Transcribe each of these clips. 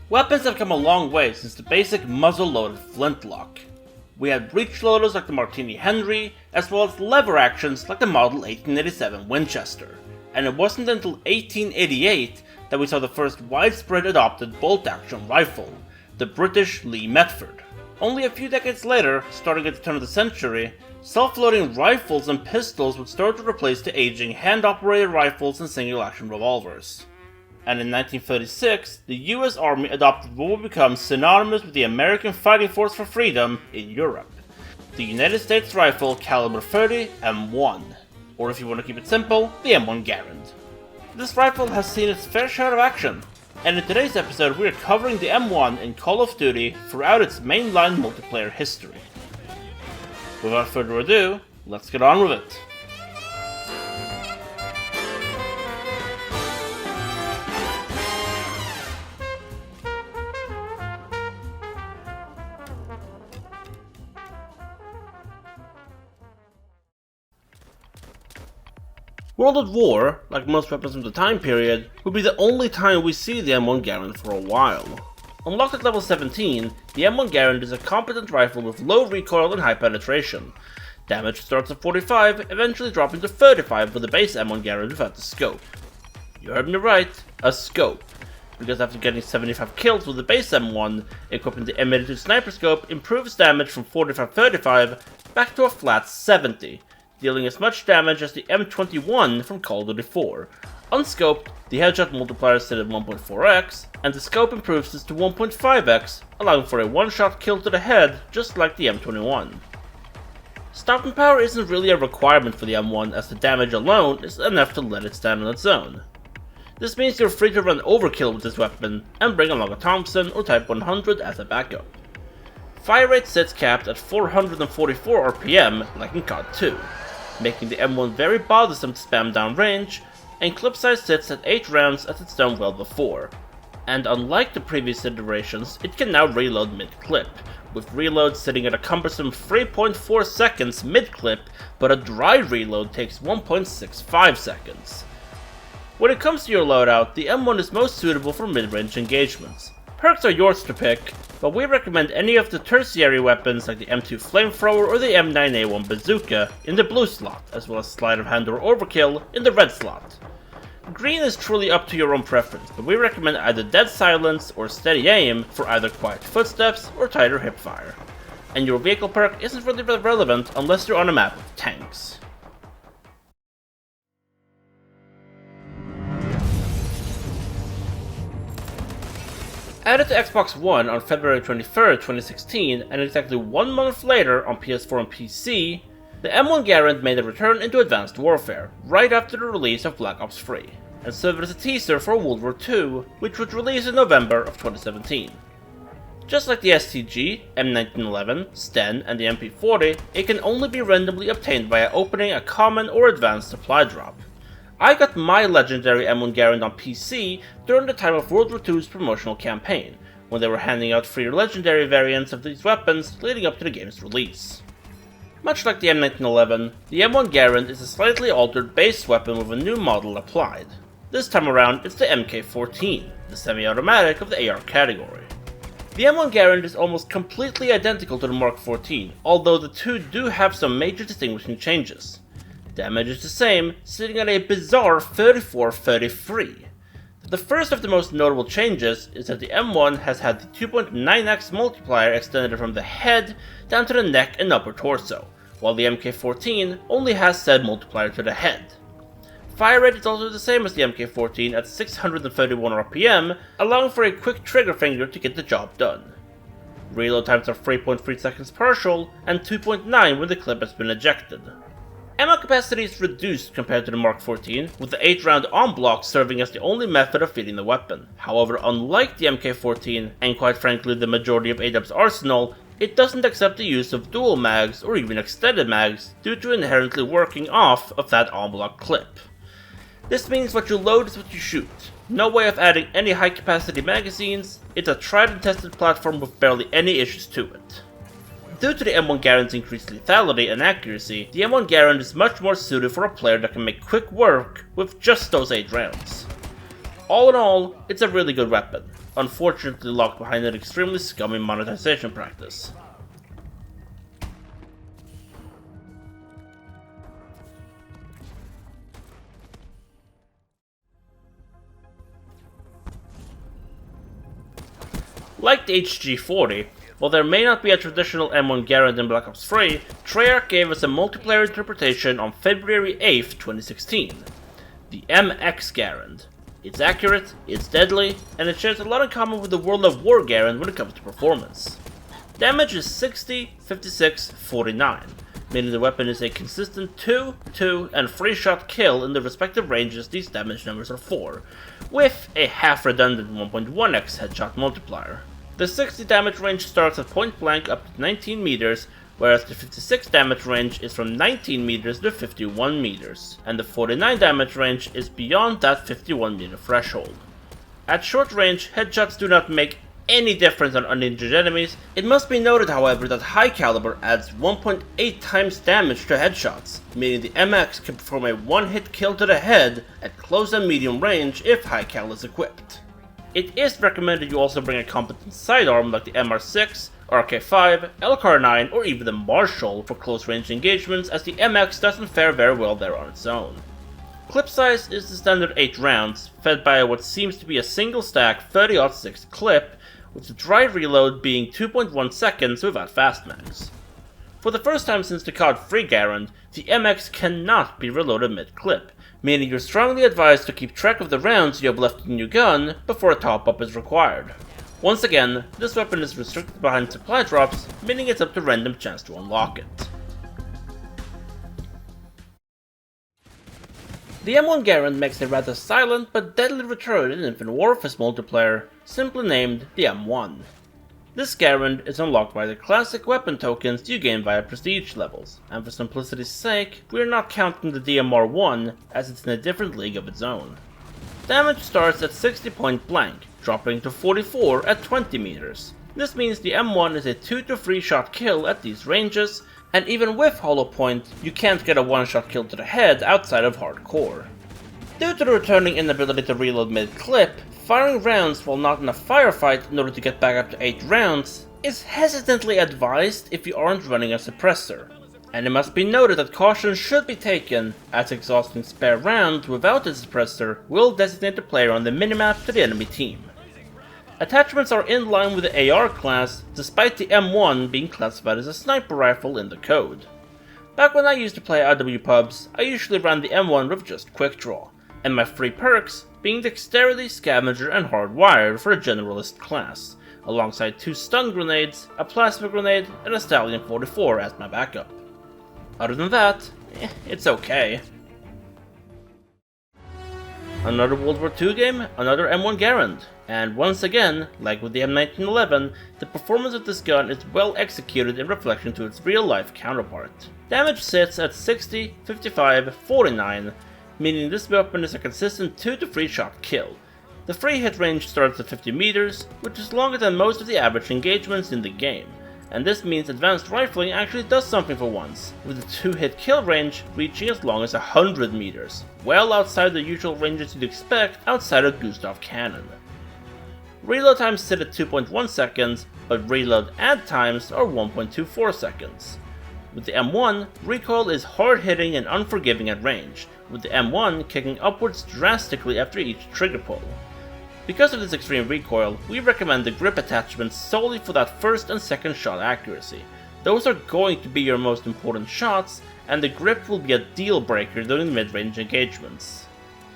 Weapons have come a long way since the basic muzzle-loaded flintlock. We had breech loaders like the Martini Henry, as well as lever actions like the Model 1887 Winchester. And it wasn't until 1888 that we saw the first widespread adopted bolt-action rifle, the British Lee Metford. Only a few decades later, starting at the turn of the century, self-loading rifles and pistols would start to replace the aging hand-operated rifles and single-action revolvers. And in 1936, the US Army adopted what would become synonymous with the American Fighting Force for Freedom in Europe, the United States Rifle Caliber 30 M1, or if you want to keep it simple, the M1 Garand. This rifle has seen its fair share of action, and in today's episode we are covering the M1 in Call of Duty throughout its mainline multiplayer history. Without further ado, let's get on with it. World at War, like most weapons from the time period, would be the only time we see the M1 Garand for a while. Unlocked at level 17, the M1 Garand is a competent rifle with low recoil and high penetration. Damage starts at 45, eventually dropping to 35 for the base M1 Garand without the scope. You heard me right, a scope. Because after getting 75 kills with the base M1, equipping the M82 sniper scope improves damage from 45-35 back to a flat 70. Dealing as much damage as the M21 from Call of Duty 4. Unscoped, the headshot multiplier is set at 1.4x, and the scope improves this to 1.5x, allowing for a one-shot kill to the head, just like the M21. Stopping power isn't really a requirement for the M1, as the damage alone is enough to let it stand on its own. This means you're free to run overkill with this weapon, and bring along a Thompson or Type 100 as a backup. Fire rate sits capped at 444 RPM, like in COD 2. Making the M1 very bothersome to spam down range, and clip size sits at 8 rounds as it's done well before. And unlike the previous iterations, it can now reload mid-clip, with reload sitting at a cumbersome 3.4 seconds mid-clip, but a dry reload takes 1.65 seconds. When it comes to your loadout, the M1 is most suitable for mid-range engagements. Perks are yours to pick, but we recommend any of the tertiary weapons like the M2 Flamethrower or the M9A1 Bazooka in the blue slot, as well as Sleight of Hand or Overkill in the red slot. Green is truly up to your own preference, but we recommend either Dead Silence or Steady Aim for either quiet footsteps or tighter hipfire. And your vehicle perk isn't really relevant unless you're on a map with tanks. Added to Xbox One on February 23, 2016, and exactly 1 month later on PS4 and PC, the M1 Garand made a return into Advanced Warfare, right after the release of Black Ops 3, and served as a teaser for World War II, which would release in November of 2017. Just like the STG, M1911, Sten, and the MP40, it can only be randomly obtained via opening a common or advanced supply drop. I got my legendary M1 Garand on PC during the time of World War II's promotional campaign, when they were handing out free legendary variants of these weapons leading up to the game's release. Much like the M1911, the M1 Garand is a slightly altered base weapon with a new model applied. This time around it's the MK14, the semi-automatic of the AR category. The M1 Garand is almost completely identical to the Mark 14, although the two do have some major distinguishing changes. Damage is the same, sitting at a bizarre 34-33. The first of the most notable changes is that the M1 has had the 2.9x multiplier extended from the head down to the neck and upper torso, while the MK14 only has said multiplier to the head. Fire rate is also the same as the MK14 at 631 RPM, allowing for a quick trigger finger to get the job done. Reload times are 3.3 seconds partial, and 2.9 when the clip has been ejected. Ammo capacity is reduced compared to the Mark 14, with the 8-round on-block serving as the only method of feeding the weapon. However, unlike the MK14, and quite frankly the majority of AW's arsenal, it doesn't accept the use of dual mags or even extended mags due to inherently working off of that on-block clip. This means what you load is what you shoot. No way of adding any high capacity magazines, it's a tried and tested platform with barely any issues to it. Due to the M1 Garand's increased lethality and accuracy, the M1 Garand is much more suited for a player that can make quick work with just those 8 rounds. All in all, it's a really good weapon. unfortunately locked behind an extremely scummy monetization practice. Like the HG-40, while there may not be a traditional M1 Garand in Black Ops 3, Treyarch gave us a multiplayer interpretation on February 8th, 2016. The MX Garand. It's accurate, it's deadly, and it shares a lot in common with the World of War Garand when it comes to performance. Damage is 60, 56, 49, meaning the weapon is a consistent 2, 2, and 3-shot kill in the respective ranges these damage numbers are for, with a half-redundant 1.1x headshot multiplier. The 60 damage range starts at point blank up to 19 meters, whereas the 56 damage range is from 19 meters to 51 meters, and the 49 damage range is beyond that 51 meter threshold. At short range, headshots do not make any difference on uninjured enemies. It must be noted, however, that high caliber adds 1.8 times damage to headshots, meaning the MX can perform a one-hit kill to the head at close and medium range if high cal is equipped. It is recommended you also bring a competent sidearm like the MR6, RK5, LCAR-9, or even the Marshall for close range engagements, as the MX doesn't fare very well there on its own. Clip size is the standard 8 rounds, fed by what seems to be a single stack 30-06 clip, with the dry reload being 2.1 seconds without fastmags. For the first time since the COD 3 Garand, the MX cannot be reloaded mid-clip, meaning you're strongly advised to keep track of the rounds you have left in your gun before a top-up is required. Once again, this weapon is restricted behind supply drops, meaning it's up to random chance to unlock it. The M1 Garand makes a rather silent but deadly return in Infinite Warfare's multiplayer, simply named the M1. This Garand is unlocked by the classic weapon tokens you gain via prestige levels, and for simplicity's sake, we are not counting the DMR1 as it's in a different league of its own. Damage starts at 60 point blank, dropping to 44 at 20 meters. This means the M1 is a 2 to 3 shot kill at these ranges, and even with hollow point, you can't get a one-shot kill to the head outside of hardcore. Due to the returning inability to reload mid-clip, firing rounds while not in a firefight in order to get back up to 8 rounds is hesitantly advised if you aren't running a suppressor. And it must be noted that caution should be taken, as exhausting spare rounds without a suppressor will designate the player on the minimap to the enemy team. Attachments are in line with the AR class, despite the M1 being classified as a sniper rifle in the code. Back when I used to play IW pubs, I usually ran the M1 with just quick draw, and my free perks being Dexterity, Scavenger, and Hardwired for a generalist class, alongside 2 stun grenades, a plasma grenade, and a Stallion 44 as my backup. Other than that, it's okay. Another World War II game, another M1 Garand, and once again, like with the M1911, the performance of this gun is well executed in reflection to its real-life counterpart. Damage sits at 60, 55, 49, meaning this weapon is a consistent 2 to 3 shot kill. The free hit range starts at 50 meters, which is longer than most of the average engagements in the game, and this means advanced rifling actually does something for once, with the 2-hit kill range reaching as long as 100 meters, well outside the usual ranges you'd expect outside of Gustav cannon. Reload times sit at 2.1 seconds, but reload add times are 1.24 seconds. With the M1, recoil is hard-hitting and unforgiving at range, with the M1 kicking upwards drastically after each trigger pull. Because of this extreme recoil, we recommend the grip attachments solely for that first and second shot accuracy. Those are going to be your most important shots, and the grip will be a deal breaker during mid-range engagements.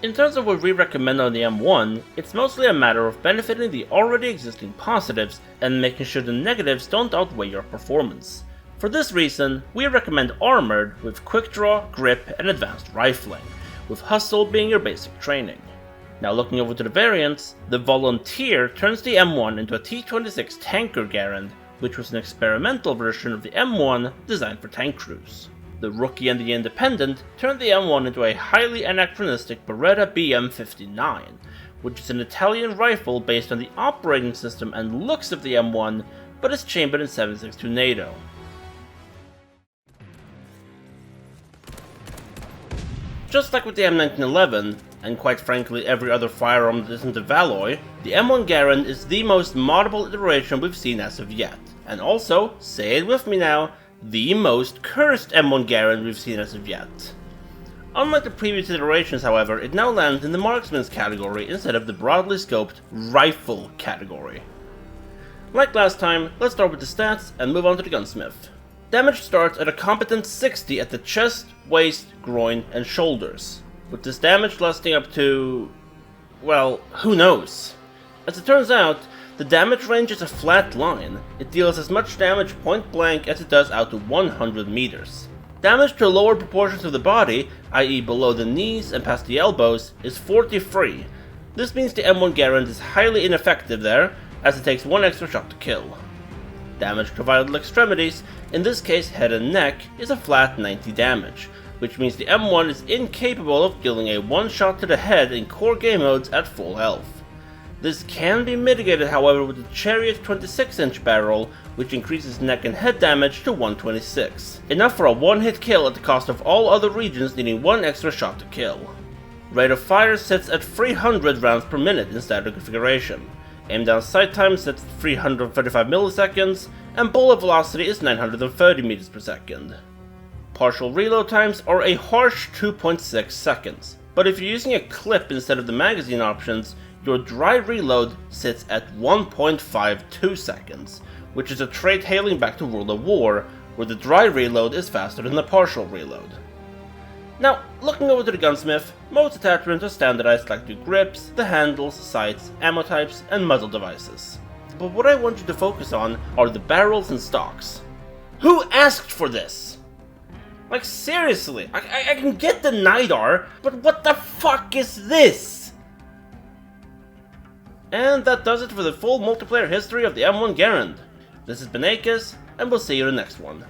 In terms of what we recommend on the M1, it's mostly a matter of benefiting the already existing positives and making sure the negatives don't outweigh your performance. For this reason, we recommend Armored with quick draw, grip, and advanced rifling, with Hustle being your basic training. Now looking over to the variants, the Volunteer turns the M1 into a T-26 Tanker Garand, which was an experimental version of the M1 designed for tank crews. The Rookie and the Independent turned the M1 into a highly anachronistic Beretta BM-59, which is an Italian rifle based on the operating system and looks of the M1, but is chambered in 7.62 NATO. Just like with the M1911, and quite frankly every other firearm that isn't a Valloy, the M1 Garand is the most moddable iteration we've seen as of yet. And also, say it with me now, the most cursed M1 Garand we've seen as of yet. Unlike the previous iterations, however, it now lands in the marksman's category instead of the broadly scoped rifle category. Like last time, let's start with the stats and move on to the gunsmith. Damage starts at a competent 60 at the chest, waist, groin, and shoulders, with this damage lasting up to, well, who knows. As it turns out, the damage range is a flat line. It deals as much damage point blank as it does out to 100 meters. Damage to lower proportions of the body, i.e. below the knees and past the elbows, is 43. This means the M1 Garand is highly ineffective there, as it takes one extra shot to kill. Damage to vital extremities, in this case head and neck, is a flat 90 damage, which means the M1 is incapable of dealing a one shot to the head in core game modes at full health. This can be mitigated however with the Chariot 26-inch barrel, which increases neck and head damage to 126, enough for a one-hit kill at the cost of all other regions needing one extra shot to kill. Rate of fire sits at 300 rounds per minute in standard configuration. Aim down sight time sits at 335 milliseconds, and bullet velocity is 930 meters per second. Partial reload times are a harsh 2.6 seconds, but if you're using a clip instead of the magazine options, your dry reload sits at 1.52 seconds, which is a trait hailing back to World of War, where the dry reload is faster than the partial reload. Now, looking over to the gunsmith, most attachments are standardized like the grips, the handles, sights, ammo types, and muzzle devices. But what I want you to focus on are the barrels and stocks. Who asked for this? Like seriously, I can get the NIDAR, but what the fuck is this? And that does it for the full multiplayer history of the M1 Garand. This has been AKIS, and we'll see you in the next one.